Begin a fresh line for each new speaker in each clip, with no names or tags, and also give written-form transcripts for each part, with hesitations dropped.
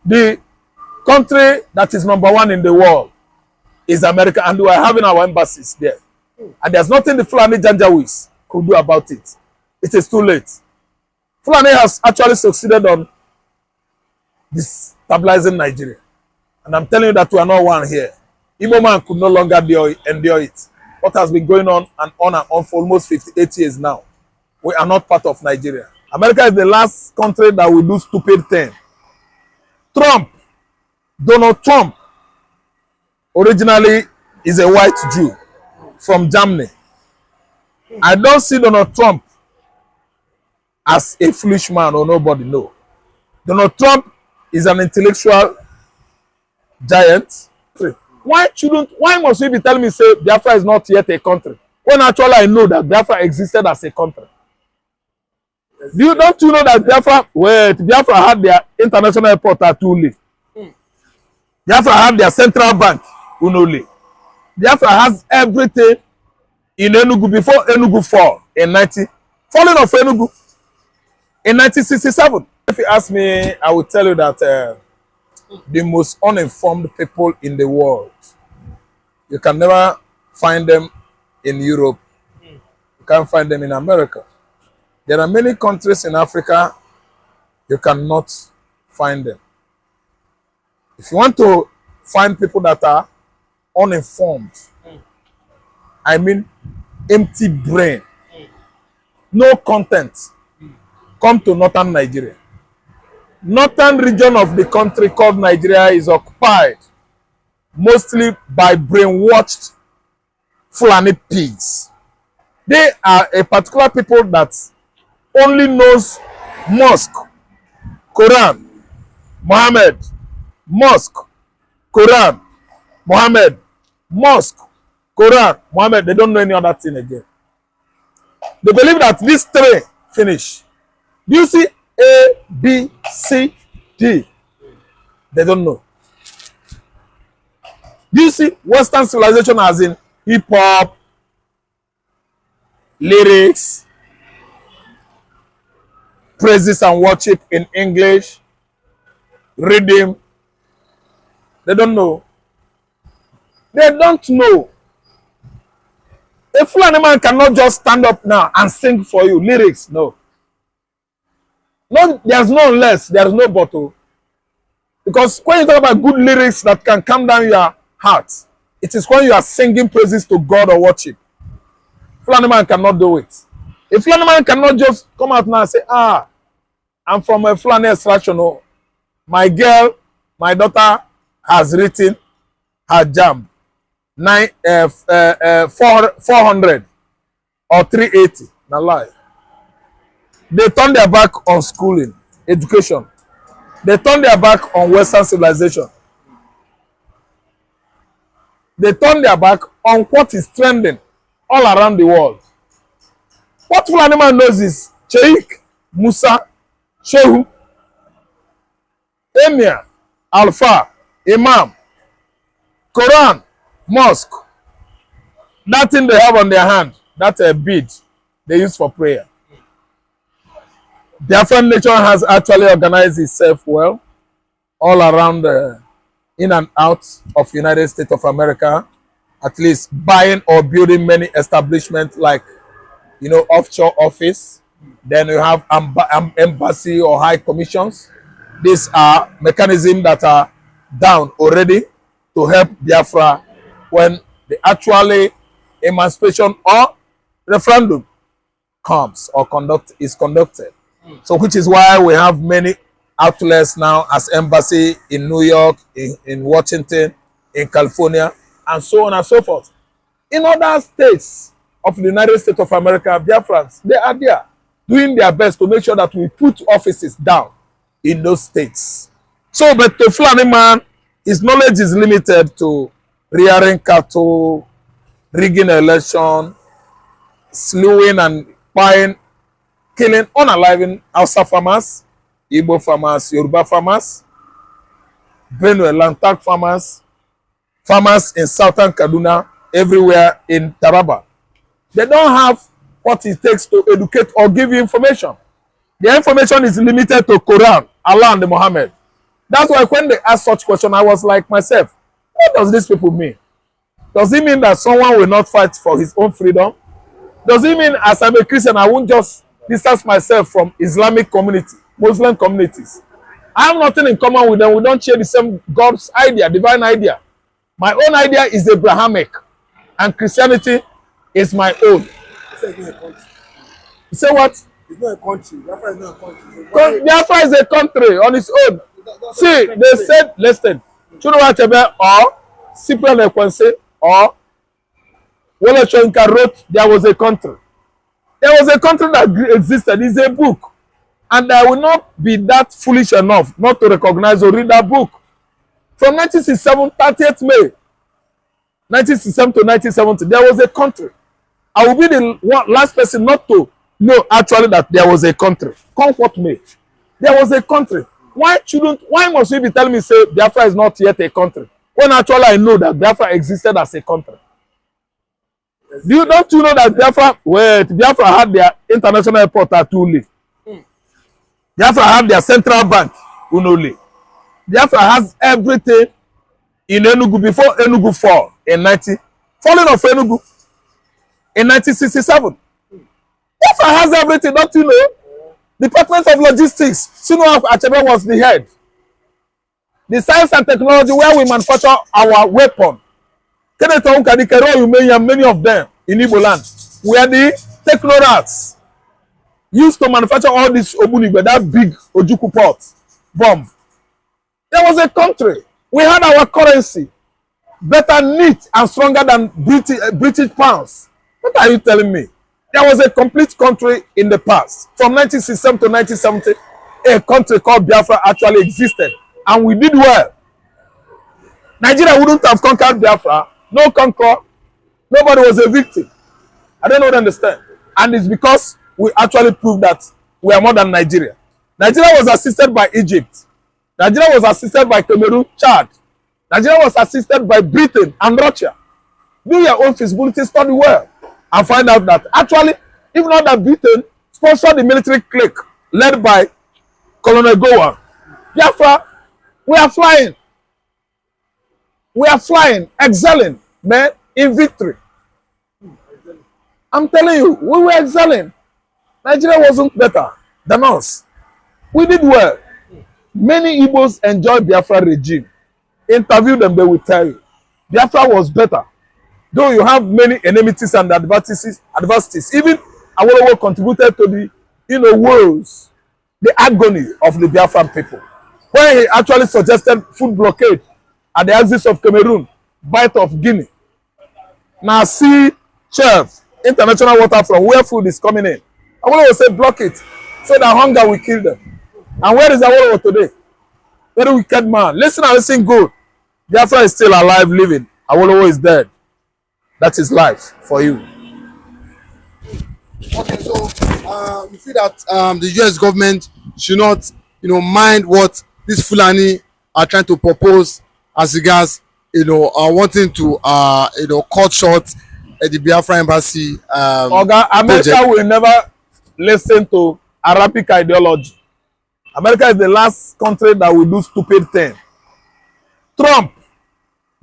The country that is #1 in the world is America, and we are having our embassies there. And there's nothing the Fulani Janjaweeds could do about it. It is too late. Fulani has actually succeeded on destabilizing Nigeria. And I'm telling you that we are not one here. Igbo man could no longer endure it. What has been going on and on for almost 58 years now. We are not part of Nigeria. America is the last country that will do stupid thing. Donald Trump, originally is a white Jew from Germany. I don't see Donald Trump as a foolish man or nobody, no. Donald Trump is an intellectual giant. Why must you be telling me, say, Biafra is not yet a country? When actually I know that Biafra existed as a country. Don't you know that Biafra had their international airport at Uli? Biafra had their central bank, Unoli. Biafra has everything in Enugu before Enugu fall falling of Enugu in 1967. If you ask me, I will tell you that the most uninformed people in the world, you can never find them in Europe. You can't find them in America. There are many countries in Africa you cannot find them. If you want to find people that are uninformed, I mean empty brain, no content, come to northern Nigeria. Northern region of the country called Nigeria is occupied mostly by brainwashed Fulani pigs. They are a particular people that only knows mosque, Quran, Muhammad, mosque, Quran, Muhammad, mosque, Quran, Muhammad. They don't know any other thing again. They believe that these three finish. Do you see A, B, C, D? They don't know. Do you see Western civilization as in hip-hop, lyrics, praises and worship in English, rhythm? They don't know. They don't know. A Fulani man cannot just stand up now and sing for you lyrics. No. No, there's no unless, there's no bottle. Because when you talk about good lyrics that can calm down your heart, it is when you are singing praises to God or worship. Fulani man cannot do it. A Fulani man cannot just come out now and say, I'm from a Fulani extraction. Oh, my girl, my daughter has written her jam 400 or 380. Now lie. They turn their back on schooling, education. They turn their back on Western civilization. They turn their back on what is trending all around the world. What Fulani man knows is Sheikh, Musa, Shehu, Emir, Alpha, Imam, Quran, Mosque. That thing they have on their hand, that's a bead they use for prayer. Biafran nation has actually organized itself well all around in and out of United States of America, at least buying or building many establishments like, offshore office. Then you have embassy or high commissions. These are mechanisms that are down already to help Biafra when the actually emancipation or referendum comes or is conducted. So which is why we have many outlets now as embassy in New York, in Washington, in California, and so on and so forth. In other states of the United States of America, Biafrans, they are there doing their best to make sure that we put offices down in those states. So, but the Fulani man, his knowledge is limited to rearing cattle, rigging election, slewing and buying, killing, unaliving Hausa farmers, Igbo farmers, Yoruba farmers, Benue Lantak farmers, farmers in southern Kaduna, everywhere in Taraba. They don't have what it takes to educate or give you information. The information is limited to Quran, Allah and Muhammad. That's why when they ask such question, I was like myself, what does these people mean? Does it mean that someone will not fight for his own freedom? Does it mean as I'm a Christian, I won't just distance myself from Islamic community, Muslim communities? I have nothing in common with them. We don't share the same God's idea, divine idea. My own idea is Abrahamic, and Christianity is my own. You say what?
It's not a country. Biafra is not a country.
Biafra is a country on its own. See, they said, listen, Chunuwa Achebe or Cyprian Ekwense or Wole Soyinka wrote there was a country. There was a country that existed. It's a book. And I will not be that foolish enough not to recognize or read that book. From 1967, 30th May, 1967 to 1970, there was a country. I will be the last person not to know actually that there was a country. Come what may. There was a country. Why must you be telling me say Biafra is not yet a country? When actually I know that Biafra existed as a country. Don't you know that Biafra had their international airport at Uli? Biafra had their central bank, Unoli. Biafra has everything in Enugu before Enugu fall in falling of Enugu in 1967. Biafra has everything, don't you know? Department of Logistics, Sunuwa Achebe was the head. The science and technology where we manufacture our weapon. Many of them in Igbo land were the technorats used to manufacture all this Obunigbe, that big Ojuku port bomb. There was a country. We had our currency better, neat, and stronger than British pounds. What are you telling me? There was a complete country in the past. From 1967 to 1970, a country called Biafra actually existed. And we did well. Nigeria wouldn't have conquered Biafra. No conqueror. Nobody was a victim. I don't understand. And it's because we actually proved that we are more than Nigeria. Nigeria was assisted by Egypt. Nigeria was assisted by Cameroon, Chad. Nigeria was assisted by Britain and Russia. Do your own feasibility study well and find out that actually, if not that Britain sponsored the military clique led by Colonel Gowan, Biafra, we are flying. We are flying, excelling, man, in victory. I'm telling you, we were excelling. Nigeria wasn't better than us. We did well. Many Igbos enjoyed Biafra regime. Interview them, they will tell you. Biafra was better. Though you have many enmities and adversities. Even Awolowo contributed to the woes, the agony of the Biafran people. When he actually suggested food blockade at the axis of Cameroon, Bight of Guinea. Now see, chef, international water from where food is coming in. Awolowo said block it, so that hunger will kill them. And where is Awolowo today? Very wicked man. Listen and listen good. Biafra is still alive, living. Awolowo is dead. That is life for you.
Okay, so you see that the US government should not, mind what these Fulani are trying to propose as regards, wanting to, cut short the Biafra embassy.
America will never listen to Arabic ideology. America is the last country that will do stupid thing.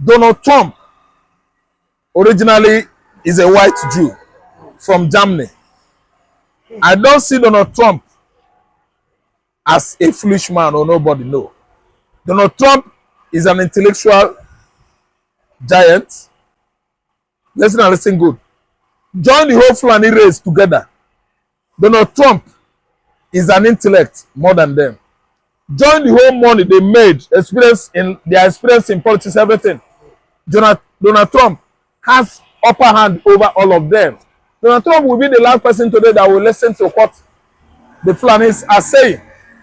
Donald Trump, originally is a white Jew from Germany. I don't see Donald Trump as a foolish man or nobody, no. Donald Trump is an intellectual giant. Listen and listen good. Join the whole Fulani race together. Donald Trump is an intellect more than them. Join the whole money they made, their experience in politics, everything. Donald Trump has upper hand over all of them. Donald Trump will be the last person today that will listen to what the Fulanis are saying.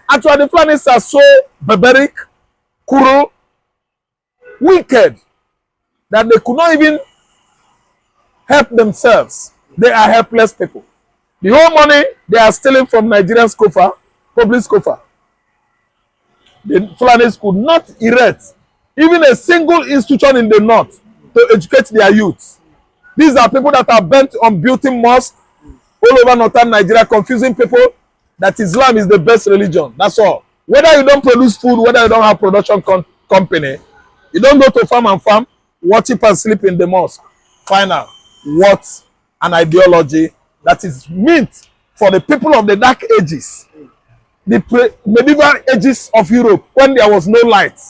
Actually, the Fulanis are so barbaric, cruel, wicked, that they could not even help themselves. They are helpless people. The whole money they are stealing from Nigerian public scoffer, the Fulanis could not erect even a single institution in the north to educate their youth. These are people that are bent on building mosques all over northern Nigeria, confusing people that Islam is the best religion. That's all. Whether you don't produce food, whether you don't have production company, you don't go to farm and farm, worship and sleep in the mosque. Final. What an ideology that is meant for the people of the dark ages, the medieval ages of Europe, when there was no light.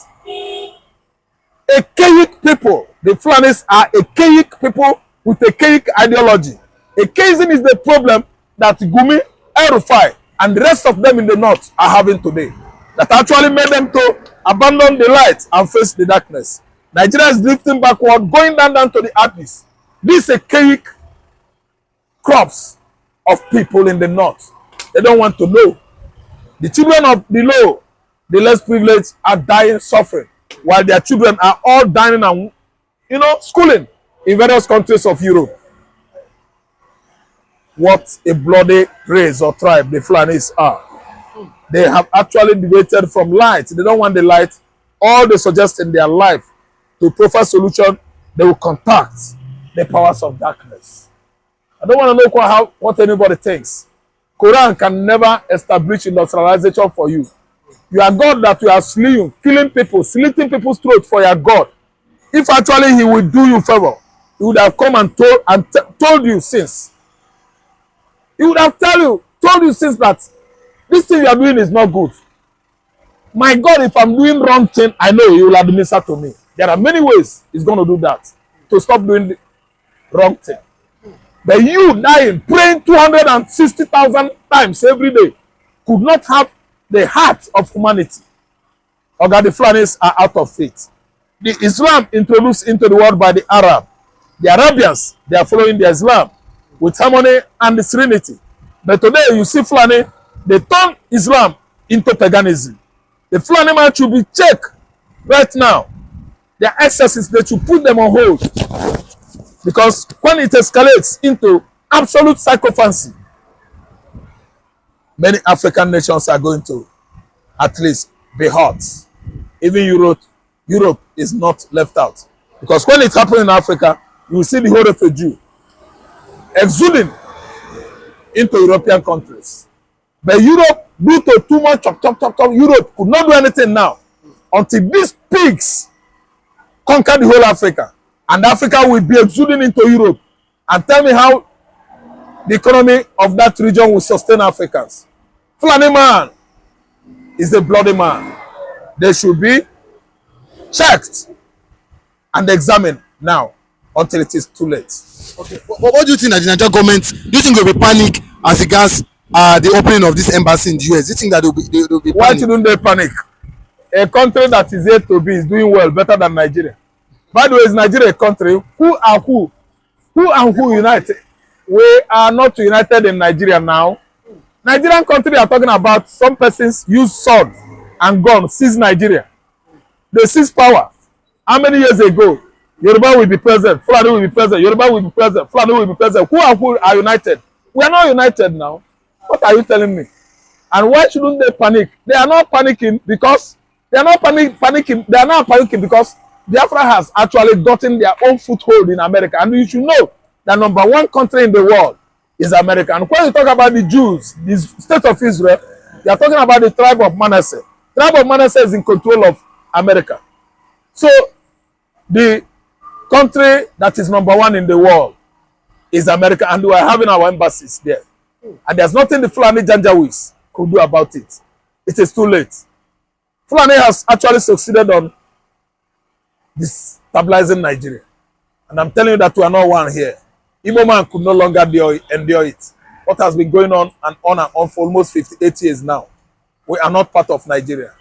Archaic people, the Fulanis are archaic people with archaic ideology. Archaism is the problem that Gumi, El-Rufai, and the rest of them in the north are having today. That actually made them to abandon the light and face the darkness. Nigeria is drifting backward, going down to the abyss. These archaic crops of people in the north, they don't want to know. The children of the low, the less privileged, are dying, suffering, while their children are all dying and, schooling in various countries of Europe. What a bloody race or tribe the Fulanis are. They have actually deviated from light. They don't want the light. All they suggest in their life to profile solution, they will contact the powers of darkness. I don't want to know what anybody thinks. Quran can never establish industrialization for you. You are God that you are slaying, killing people, slitting people's throats for your God. If actually he will do you favor, he would have come and told you since. He would have told you since that this thing you are doing is not good. My God, if I'm doing wrong thing, I know he will administer to me. There are many ways he's going to do that to stop doing the wrong thing. But you dying, praying 260,000 times every day, could not have the heart of humanity. Or that the Fulanis are out of faith. The Islam introduced into the world by the Arab. The Arabians, they are following the Islam with harmony and the serenity. But today you see Fulani, they turn Islam into paganism. The Fulani man should be checked right now. Their excesses, they should put them on hold. Because when it escalates into absolute psychophancy, many African nations are going to at least be hurt. Even Europe is not left out. Because when it happens in Africa, you will see the whole refugee exuding into European countries. But Europe, due to too much chop, Europe could not do anything now until these pigs conquer the whole Africa. And Africa will be exuding into Europe. And tell me how the economy of that region will sustain Africans. Fulani man is a bloody man. They should be checked and examined now until it is too late.
Okay. What do you think that the Nigerian government, do you think there will be panic as regards the opening of this embassy in the US? Do you think that there will be panic?
Why shouldn't they panic? A country that is yet to be is doing well, better than Nigeria. By the way, is Nigeria a country? Who and who united? We are not united in Nigeria now. Nigerian country are talking about some persons use sword and gun, seize Nigeria. They seize power. How many years ago? Yoruba will be president, Fulani will be president, Yoruba will be president, Fulani will be president. Who and who are united? We are not united now. What are you telling me? And why shouldn't they panic? They are not panicking because they are not panicking because Biafra has actually gotten their own foothold in America. And you should know that #1 country in the world is America. And when you talk about the Jews, the state of Israel, you are talking about the tribe of Manasseh. The tribe of Manasseh is in control of America. So the country that is #1 in the world is America, and we are having our embassies there. And there's nothing the Fulani Janjaweeds could do about it. It is too late. Fulani has actually succeeded on destabilizing Nigeria. And I'm telling you that we are not one here. Igbo man could no longer endure it. What has been going on and on for almost 58 years now. We are not part of Nigeria.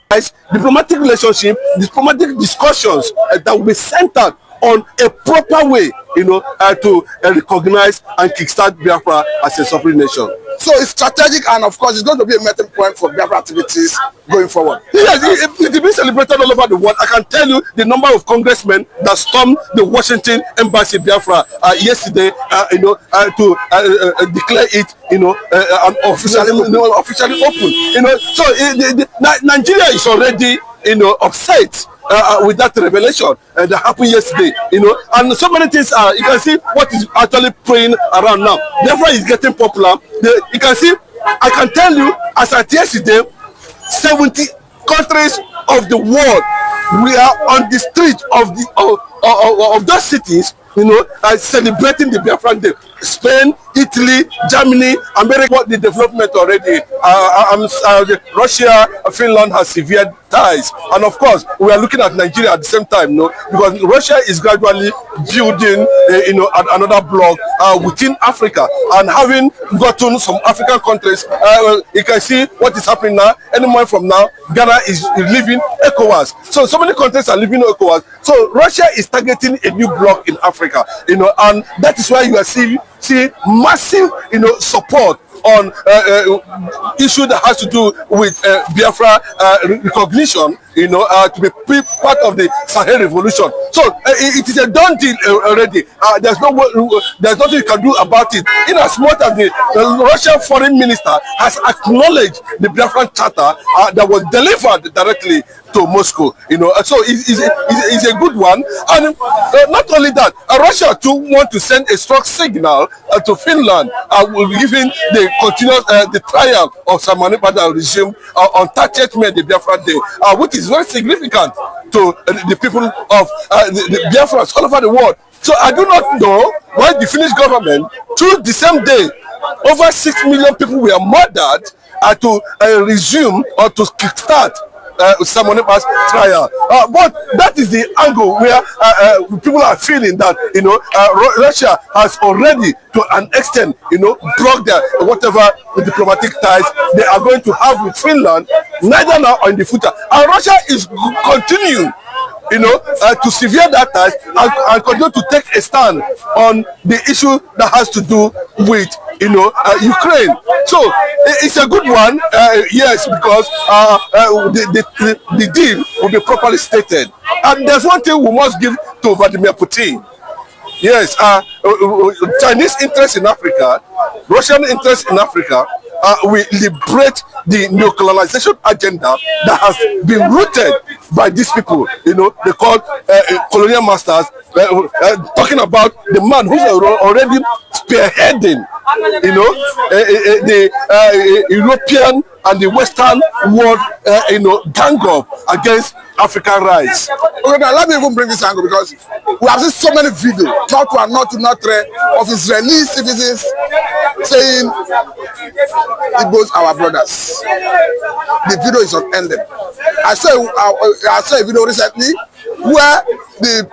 Diplomatic relationship, diplomatic discussions that will be centered on a proper way, to recognize and kickstart Biafra as a sovereign nation.
So it's strategic, and of course, it's going to be a meeting point for Biafra activities going forward.
Yes, it will be celebrated all over the world. I can tell you the number of congressmen that stormed the Washington embassy Biafra yesterday, to declare it, officially open. So Nigeria is already, upset with that revelation that happened yesterday, and so many things are. You can see what is actually playing around now. Biafra is getting popular. You can see. I can tell you, as at yesterday, countries of the world, we are on the street of those cities, celebrating the Biafran Day. Spain, Italy, Germany, America, the development already. Russia, Finland has severe ties, and of course, we are looking at Nigeria at the same time, because Russia is gradually building, another bloc within Africa, and having gotten some African countries, you can see what is happening now. Any month from now, Ghana is leaving ECOWAS. So many countries are leaving ECOWAS. So Russia is targeting a new bloc in Africa, and that is why you are seeing massive, support on issue that has to do with Biafra recognition, to be part of the Sahel revolution. So it is a done deal already. There's nothing you can do about it. In as much as the Russian foreign minister has acknowledged the Biafran charter that was delivered directly to Moscow, so it's a good one. And not only that, Russia too want to send a strong signal to Finland, giving the continuous the trial of Samani Pada regime on 30th May, the Biafra Day, which is very significant to the people of the Biafrans all over the world. So I do not know why the Finnish government, through the same day, over 6 million people were murdered to resume or to kickstart Samani Pada's trial. But that is the angle where people are feeling that Russia has already, to an extent, blocked their whatever diplomatic ties they are going to have with Finland, neither now or in the future. And Russia is continuing, to sever that ties and continue to take a stand on the issue that has to do with Ukraine. So it's a good one, yes, because the deal will be properly stated. And there's one thing we must give to Vladimir Putin. Yes, Chinese interest in Africa, Russian interest in Africa, we liberate the neocolonization agenda that has been rooted by these people. They call colonial masters, talking about the man who's already spearheading, the European and the Western world, gang up against African rights.
Okay, now let me even bring this angle, because we have seen so many videos, not one, not two, not three, of Israeli citizens saying Igbos are our brothers. The video is unending. I saw a video recently where the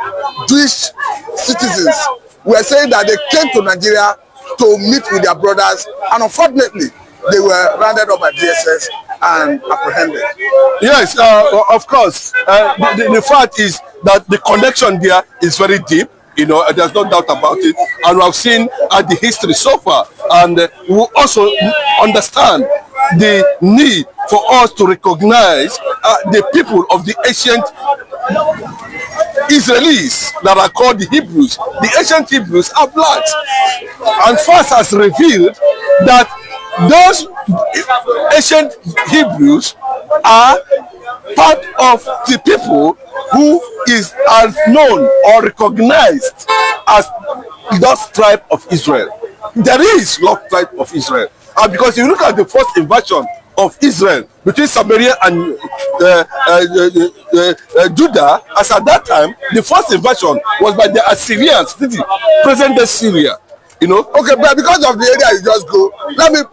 Jewish citizens were saying that they came to Nigeria to meet with their brothers, and unfortunately they were rounded up by DSS and apprehended.
Yes, of course. The fact is that the connection there is very deep. There's no doubt about it. And we have seen the history so far. And we also understand the need for us to recognize the people of the ancient Israelis that are called the Hebrews. The ancient Hebrews are blacks. And first has revealed that those ancient Hebrews are part of the people who are known or recognized as lost tribe of Israel. There is lost tribe of Israel. And because you look at the first invasion of Israel between Samaria and Judah, as at that time, the first invasion was by the Assyrians, present-day Syria.
Okay, but because of the area you just go,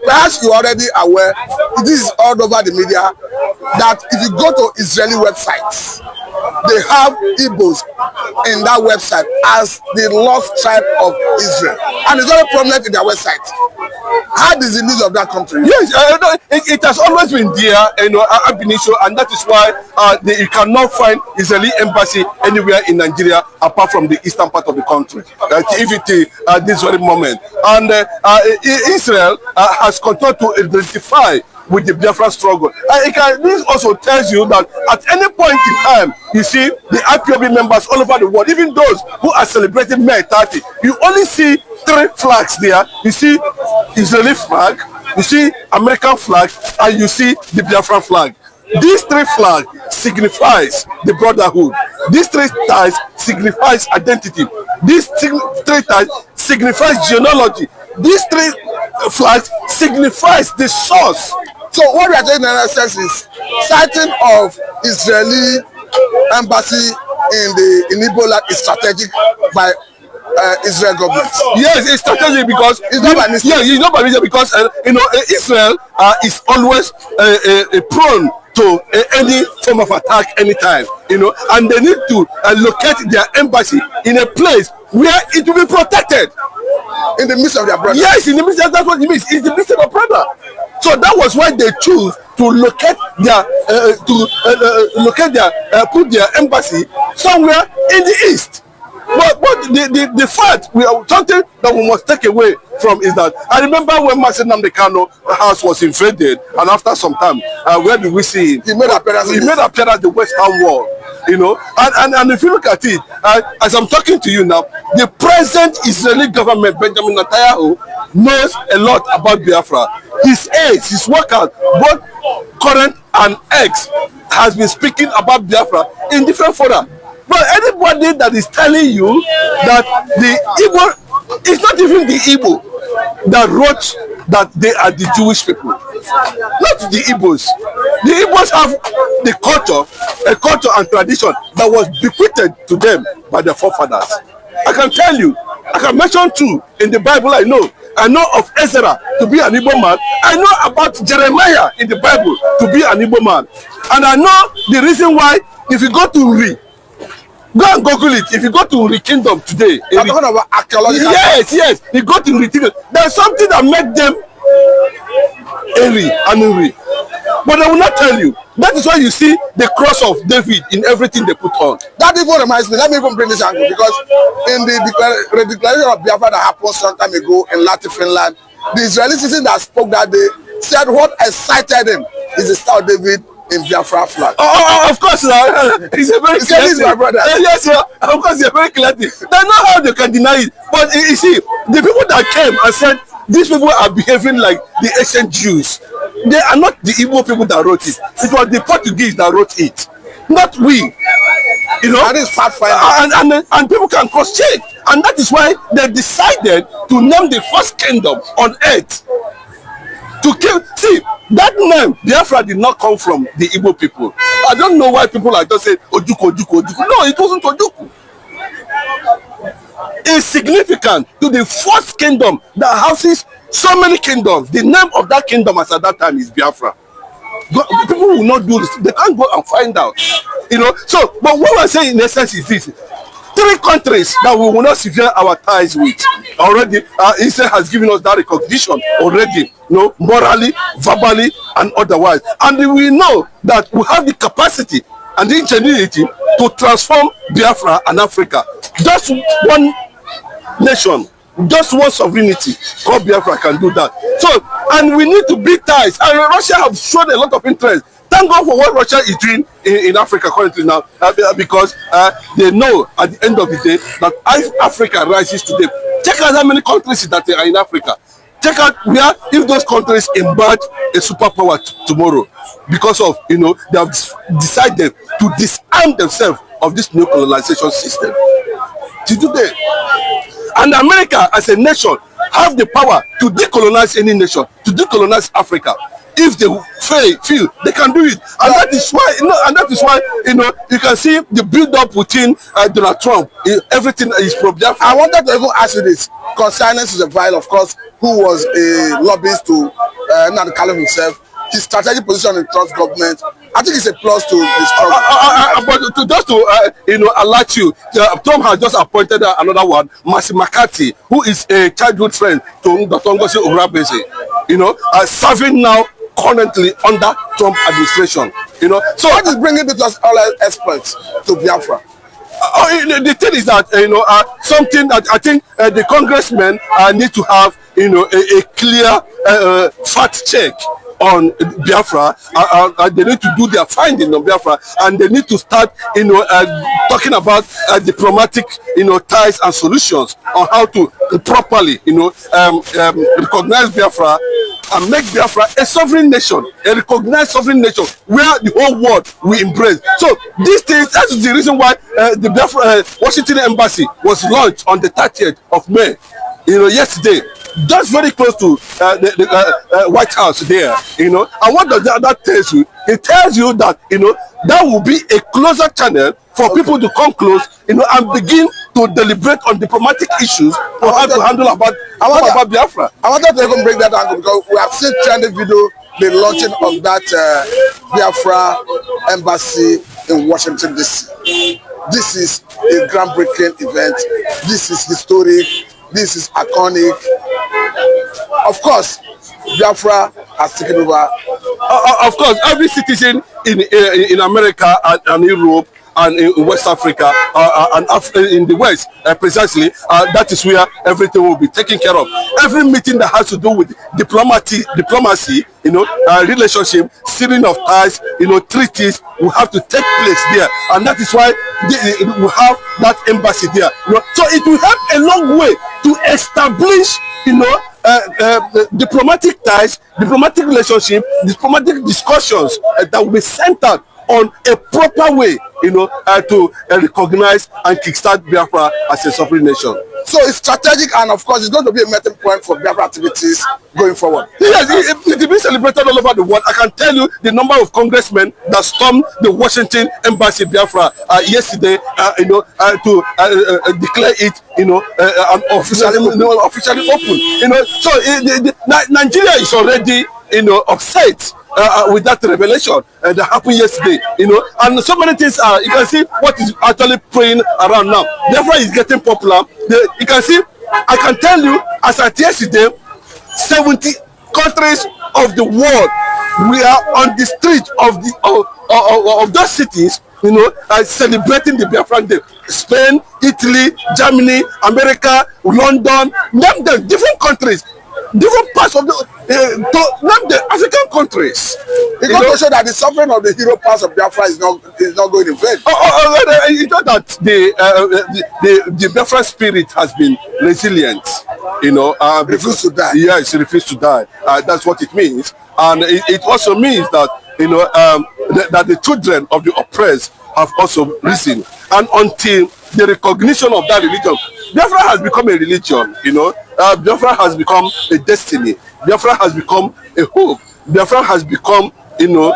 perhaps you're already aware, this is all over the media, that if you go to Israeli websites, they have Igbos in that website as the lost tribe of Israel, and it's very prominent in their website. How is the news of that country?
Yes, it has always been there, ab initio, and that is why you cannot find Israeli embassy anywhere in Nigeria apart from the eastern part of the country. This very moment, and Israel has continued to identify with the Biafra struggle. This also tells you that at any point in time, you see the IPOB members all over the world, even those who are celebrating May 30, you only see 3 flags there. You see Israeli flag, you see American flag, and you see the Biafra flag. These 3 flags signifies the brotherhood. These 3 ties signifies identity. These 3 ties signifies genealogy. These 3 flags signifies the source.
So what we are doing in NSS is sighting of Israeli embassy in Igbo land is strategic by Israel government.
Yes, it's strategic because
it's not by mistake.
Yeah, it's not by mistake because Israel is always prone to any form of attack anytime, and they need to locate their embassy in a place where it will be protected.
In the midst of their brother.
Yes, in the midst. That's what it means. It's the midst of their brother. So that was why they choose to locate their put their embassy somewhere in the east. But the fact something that we must take away from is that I remember when Mazi Nnamdi Kanu house was invaded, and after some time, where did we see him?
He made appearance.
He made appearance at the Western Wall. And if you look at it, as I'm talking to you now, the present Israeli government, Benjamin Netanyahu, knows a lot about Biafra. His aides, his workers, both current and ex, has been speaking about Biafra in different fora. But anybody that is telling you that the Igbo, it's not even the Igbo that wrote that they are the Jewish people. Not the Igbos. The Igbos have the a culture and tradition that was bequeathed to them by their forefathers. I can tell you, I can mention two in the Bible I know. I know of Ezra to be an Igbo man. I know about Jeremiah in the Bible to be an Igbo man. And I know the reason why, if you go to Uri, go and Google it. If you go to Uri Kingdom today,
I'm talking about archaeological.
Yes. You go to Uri Kingdom. There's something that made them Eri and Uri. But they will not tell you. That is why you see the cross of David in everything they put on.
That even reminds me, let me even bring this angle, because in the declaration of Biafra that happened some time ago in Latin Finland, the Israeli citizen that spoke that day said what excited him is the Star of David in Biafra flag.
Of course, he's a very clear
thing. My brother.
Yes, of course, he's a very clear thing. They know how they can deny it. But you see, the people that came and said, these people are behaving like the ancient Jews. They are not the Igbo people that wrote it. It was the Portuguese that wrote it, not we.
That is fact finding.
And people can cross-check. And that is why they decided to name the first kingdom on earth. To kill. See, that name, Biafra, did not come from the Igbo people. I don't know why people are just saying, Ojuku, Ojuku, Ojuku. No, it wasn't Ojuku. Is significant to the first kingdom that houses so many kingdoms. The name of that kingdom as at that time is Biafra. People will not do this. They can't go and find out. So, but what we're saying in essence is this: 3 countries that we will not sever our ties with already. Israel has given us that recognition already. Morally, verbally, and otherwise. And we know that we have the capacity and the ingenuity to transform Biafra and Africa. Just one nation, just one sovereignty called Biafra can do that. So, and we need to build ties. And Russia have shown a lot of interest. Thank God for what Russia is doing in Africa currently now, because they know at the end of the day that if Africa rises today, check out how many countries that are in Africa. Check out where, if those countries emerge a superpower tomorrow, because of, they have decided to disarm themselves of this new colonization system. To do that. And America as a nation have the power to decolonize any nation, to decolonize Africa. If they feel they can do it. And that is why, you can see the build-up within Donald Trump. Everything is pro-Biafra.
I wanted to even ask you this, because Silence is a Vile, of course, who was a lobbyist to Nnamdi Kanu himself. His strategic position in Trump's government, I think it's a plus to the struggle.
But just to alert you, Trump has just appointed another one, Mercy McCarthy, who is a childhood friend to Dr. Ngozi Obrabeze, serving now currently under Trump administration. So
what is bringing these all experts to Biafra?
The thing is that something that I think the congressmen need to have a clear fact check on Biafra. They need to do their finding on Biafra, and they need to start talking about diplomatic ties and solutions on how to properly recognize Biafra and make Biafra a sovereign nation, a recognized sovereign nation where the whole world will embrace. So these things, that is the reason why the Biafra Washington embassy was launched on the 30th of May, yesterday. just very close to the White House there, you know. And what does that tells you? It tells you that, you know, that will be a closer channel for people to come close, you know, and begin to deliberate on diplomatic issues on how to handle about Biafra.
I wanted to even break that down because we have seen trending video, the launching of that Biafra embassy in Washington DC. This is a groundbreaking event. This is historic. This is iconic. Of course, Biafra has taken over.
Of course, every citizen in America and Europe and in West Africa and in the West, precisely, that is where everything will be taken care of. Every meeting that has to do with diplomacy, you know, relationship, sealing of ties, you know, treaties will have to take place there, and that is why we have that embassy there. You know? So it will help a long way to establish, you know, diplomatic ties, diplomatic relationship, diplomatic discussions that will be centered on a proper way, you know, to recognize and kickstart Biafra as a sovereign nation.
So it's strategic, and of course, it's going to be a meeting point for Biafra activities going forward.
Yes, it will be celebrated all over the world. I can tell you the number of congressmen that stormed the Washington embassy Biafra yesterday, you know, to declare it, you know, officially open. You know, so Nigeria is already, you know, upset with that revelation that happened yesterday, you know, and so many things are, you can see what is actually playing around now. Biafra is getting popular. You can see, I can tell you, as at yesterday, 70 countries of the world, we are on the street of those cities, you know, celebrating the Biafran Day. Spain, Italy, Germany, America, London, name them, different countries, different parts of the African countries.
It goes to show that the suffering of the hero parts of Biafra is not going in vain.
You know that the Biafra spirit has been resilient. You know,
refused to die.
Yes, refused to die. That's what it means, and it also means that, you know, that the children of the oppressed have also risen, and until the recognition of that religion, Biafra has become a religion, you know. Biafra has become a destiny. Biafra has become a hope. Biafra has become, you know,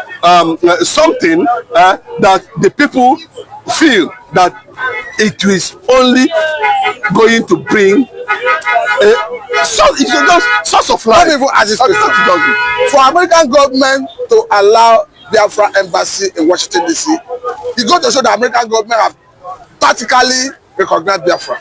something that the people feel that it is only going to bring a source of life.
Not even as it's for American government to allow Biafra embassy in Washington DC, it goes to show the American government have practically recognized Biafra.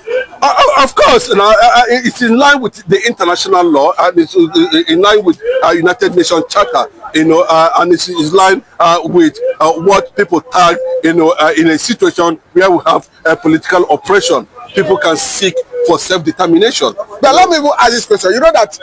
Of course, you know, it's in line with the international law, and it's in line with United Nations Charter, you know, and it's in line with what people tag, you know, in a situation where we have political oppression. People can seek for self-determination.
But let me even ask this question. You know that